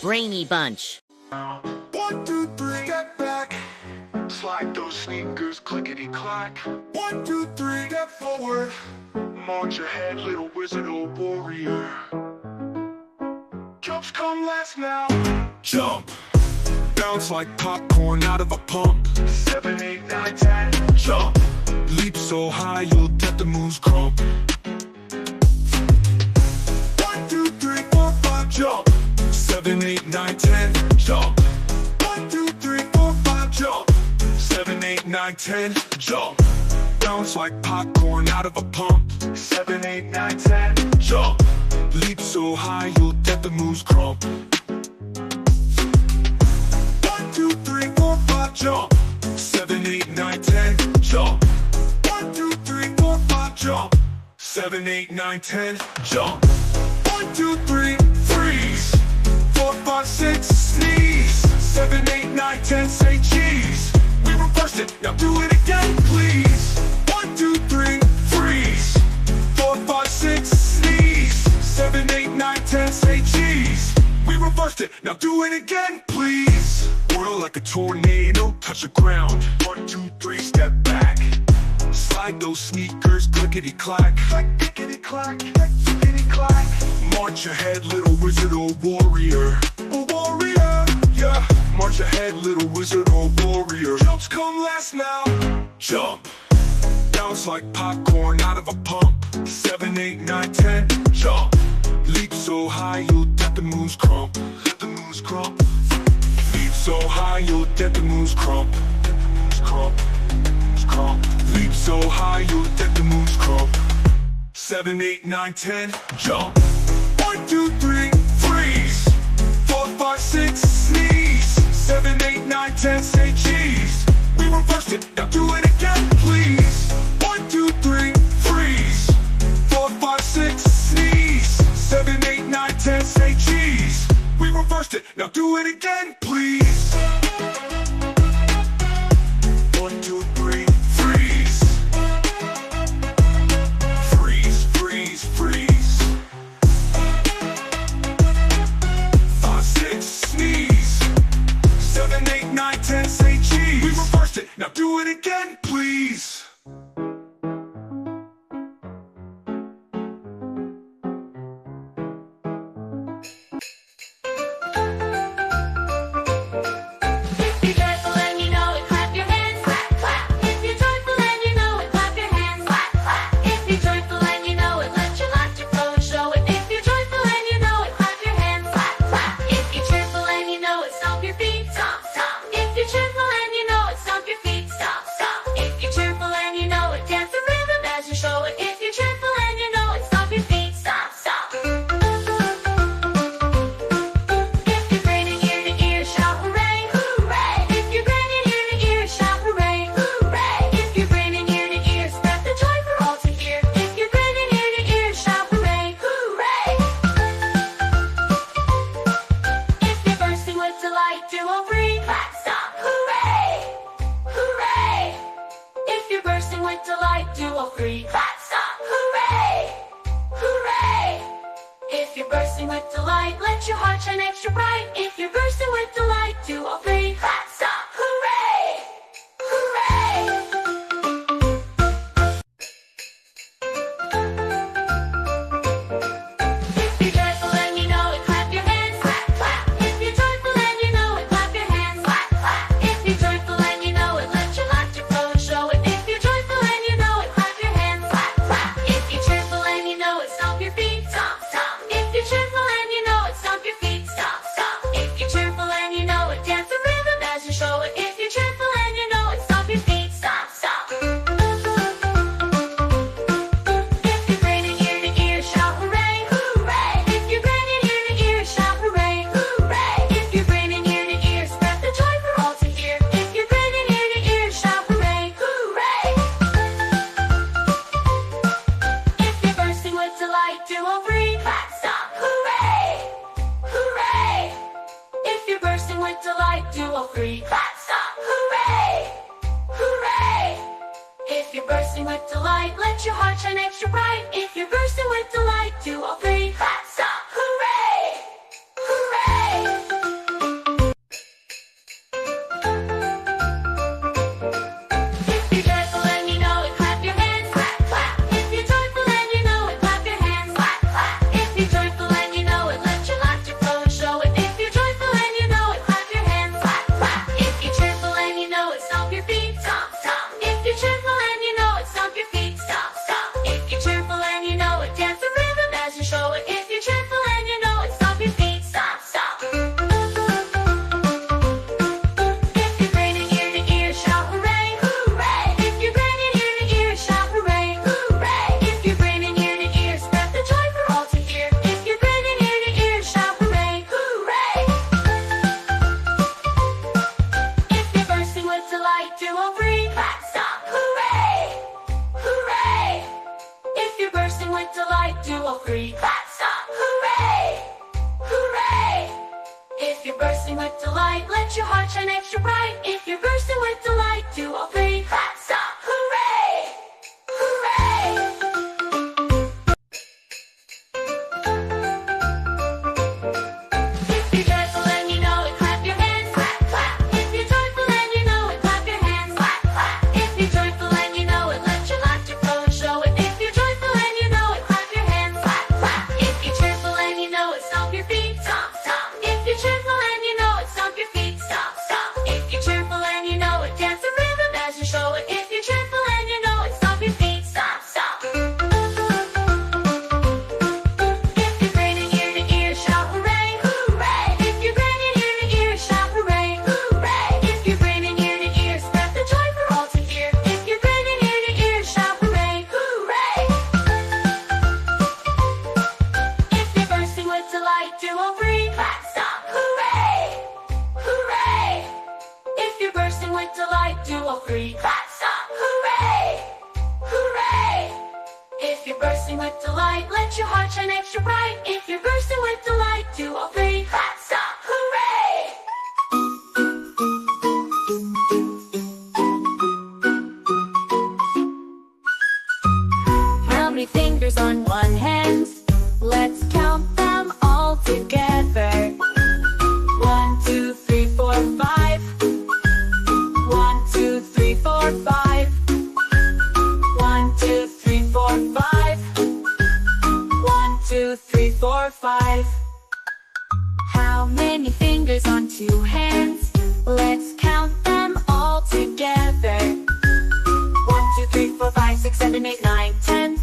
brainy bunch. 1, 2, 3, step back. Slide those sneakers, clickety clack. 1, 2, 3, step forward. March ahead, little wizard or warrior. Jumps come last now. Jump. Bounce like popcorn out of a pump. 7, 8, 9, 10. Jump. Leap so high you'll get the moves crump. 1, 2, 3, 4, 5. Jump. 7, 8, 9, 10. Jump. 1, 2, 3, 4, 5. Jump. 7, 8, 9, 10. Jump. Bounce like popcorn out of a pump. 7, 8, 9, 10. Jump. Leap so high you'll get the moves crump. 1, 2, 3, 4, 5. Jump. 7, 8, 9, 10. Jump. 1, 2, 3, 4, 5. Jump. 7, 8, 9, 10. Jump. 1, 2, 3, freeze. 4, 5, 6, sneeze. 7, 8, 9, 10, say cheese. We reversed it, now do it again, please. 1, 2, 3, freeze. 4, 5, 6, sneeze. 7, 8, 9, 10, say cheese. We reversed it, now do it again, please. Whirl like a tornado, touch the ground. 1, 2, 3, step back. Slide those sneakers, clickety clack. Clickety clack, clickety clack. March ahead, little wizard or warrior. A warrior, yeah. March ahead, little wizard or warrior. Jumps come last now. Jump. Bounce like popcorn out of a pump. 7, 8, 9, 10. Jump. Leap so high you'll get the moves crump. Let the moves crump. Leap so high you'll get the moves crump. Get the moves crump. Moves crump. Leap so high you'll get the moves crump. 7, 8, 9, 10. Jump. 1, 2, 3, freeze. 4, 5, 6, sneeze. 7, 8, 9, 10, say cheese. We reversed it, now do it again, please. 1, 2, 3, freeze. 4, 5, 6, sneeze. 7, 8, 9, 10, say cheese. We reversed it, now do it again, please. 1, 2, 3, freeze. Freeze, freeze, freeze. 5, 6, sneeze. 7, 8, 9, 10, say cheese. We reversed it, now do it again, please. Do you're bursting with delight, let your heart shine extra bright. If you're bursting with delight, do all three. Clap, stop, hooray! Hooray! If you're joyful and you know it, clap your hands. Clap, clap. If you're joyful and you know it, clap your hands. Clap, clap. If you're joyful and you know it, let your laughter flow and show it. If you're joyful and you know it, clap your hands. Clap, clap. If you're cheerful and you know it, stomp your feet. Stomp, stomp. If you're cheerful and you know it, stomp your feet. Stomp, stomp. If you're cheerful and you know it, dance the rhythm as you show it. If you're cheerful and you know it, stomp your feet. Stomp, stomp. If you're grinning ear to ear, shout hooray, hooray. If you're grinning ear to ear, shout hooray, hooray. If you're grinning ear to ear, spread the joy for all to hear. If you're grinning ear to ear, shout hooray, hooray. If you're bursting with delight, do all three. Clap, stop, hooray, hooray. If you're bursting with delight, do all three. Clap, stop, hooray, hooray. If you're bursting with delight, let your heart shine extra bright. If you're bursting with delight, do all three. Clap, stop, hooray. How many fingers on one hand? Let's count them all together. 1, 2, 3, 4, 5. 1, 2, 3, 4, 5. 1, 2, 3, 4, 5. 1, 2, 3, 4, 5. How many fingers on two hands? Let's count them all together. 1, 2, 3, 4, 5, 6, 7, 8, 9, 10.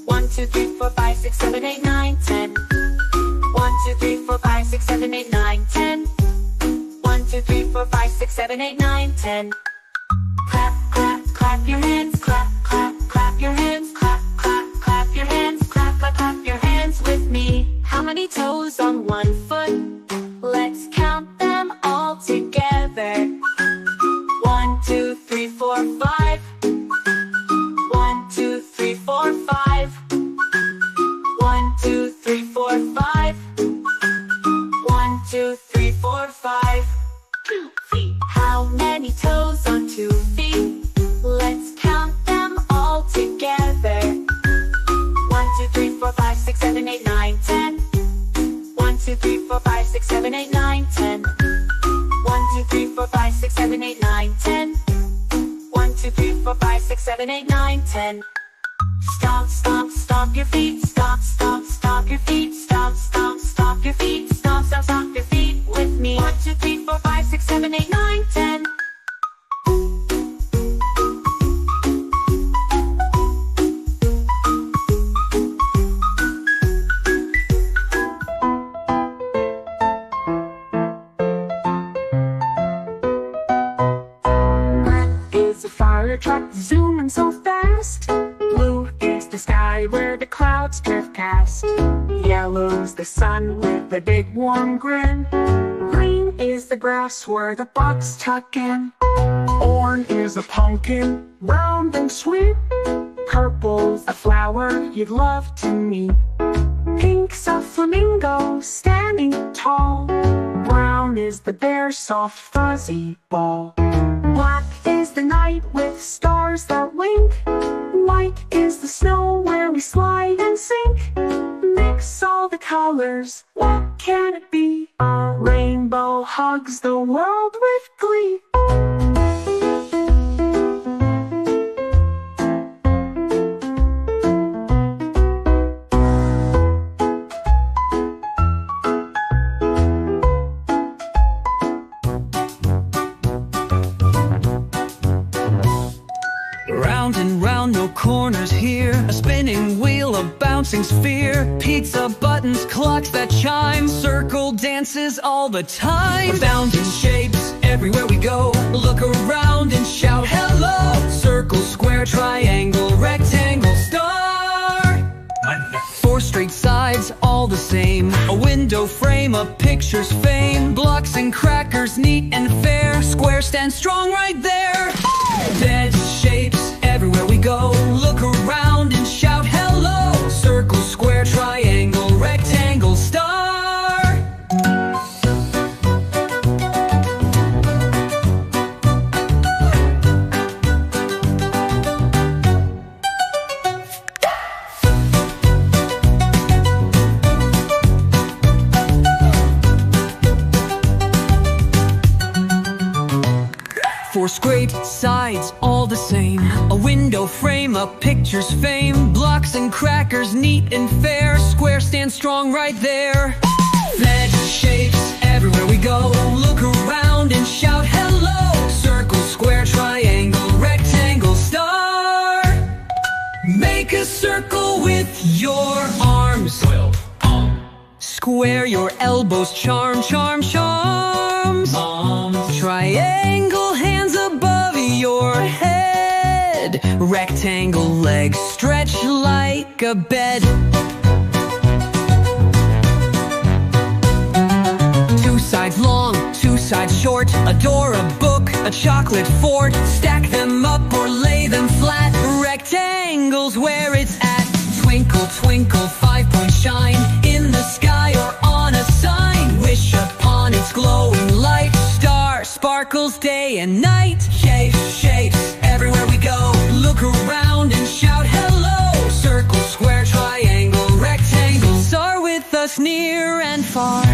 1, 2, 3, 4, 5, 6, 7, 8, 9, 10. 1, 2, 3, 4, 5, 6, 7, 8, 9, 10. 1, 2, 3, 4, 5, 6, 7, 8, 9, 10. Clap, clap, clap your hands. Clap, clap, clap your hands. Clap, clap, clap your hands. Clap, clap, clap your hands with me. How many toes on one foot? Let's count them all together. 1, 2, 3, 4, 5. 1, 2, 3, 4, 5. 1, 2, 3, 4, 5. 1, 2, 3, 4, 5. 2 feet. How many toes on 2 feet? Let's count them all together. 1, 2, 3, 4, 5, 6, 7, 8, 9, 10. 1, 2, 3, 4, 5, 6, 7, 8, 9, 10. 1, 2, 3, 4, 5, 6, 7, 8, 9, 10. 1, 2, 3, 4, 5, 6, 7, 8, 9, 10. Stomp, stomp, stomp your feet. Stomp, stomp, stomp your feet. Stomp, stomp, stomp your feet. Stomp, stomp, stomp your feet with me. 1, 2, 3, 4, 5, 6, 7, 8, 9, 10. Is a fire truck zooming so fast? Blue is the sky where the clouds drift past. Yellow's the sun with a big warm grin. Green is the grass where the bucks tuck in. Orange is a pumpkin, round and sweet. Purple's a flower you'd love to meet. Pink's a flamingo, standing tall. Brown is the bear's soft fuzzy ball. Black is the night with stars that wink. White is the snow where we slide and sink. Mix all the colors, what can it be? A rainbow hugs the world with glee. Round and round, no corners here. A spinning wheel, a bouncing sphere. Pizza buttons, clocks that chime. Circle dances all the time. We're bound in shapes everywhere we go. Look around and shout hello. Circle, square, triangle, rectangle, star. 4 straight sides, all the same. A window frame, a picture's fame. Blocks and crackers, neat and fair. Square stands strong right there. Beds, shapes, everywhere we go. Look around and shout hello. Circle, square, triangle, rectangle, star. force, great sides, all the same. A window frame, a picture's fame. Blocks and crackers, neat and fair. Square stands strong right there. Veg shapes, everywhere we go. Look around and shout hello. Circle, square, triangle, rectangle, star. Make a circle with your arms. 12. Square your elbows, charm, charm, charms. Triangle, hands above your head. Rectangle, legs stretch like a bed. Two sides long, two sides short. A door, a book, a chocolate fort. Stack them up or lay them flat. Rectangles where it's at. Twinkle, twinkle, 5-point shine. In the sky or on a sign. Wish upon its glowing light. Star sparkles day and night. Shapes, shapes, everywhere we go. Look around and shout hello. Circle, square, triangle, rectangle. Star with us near and far.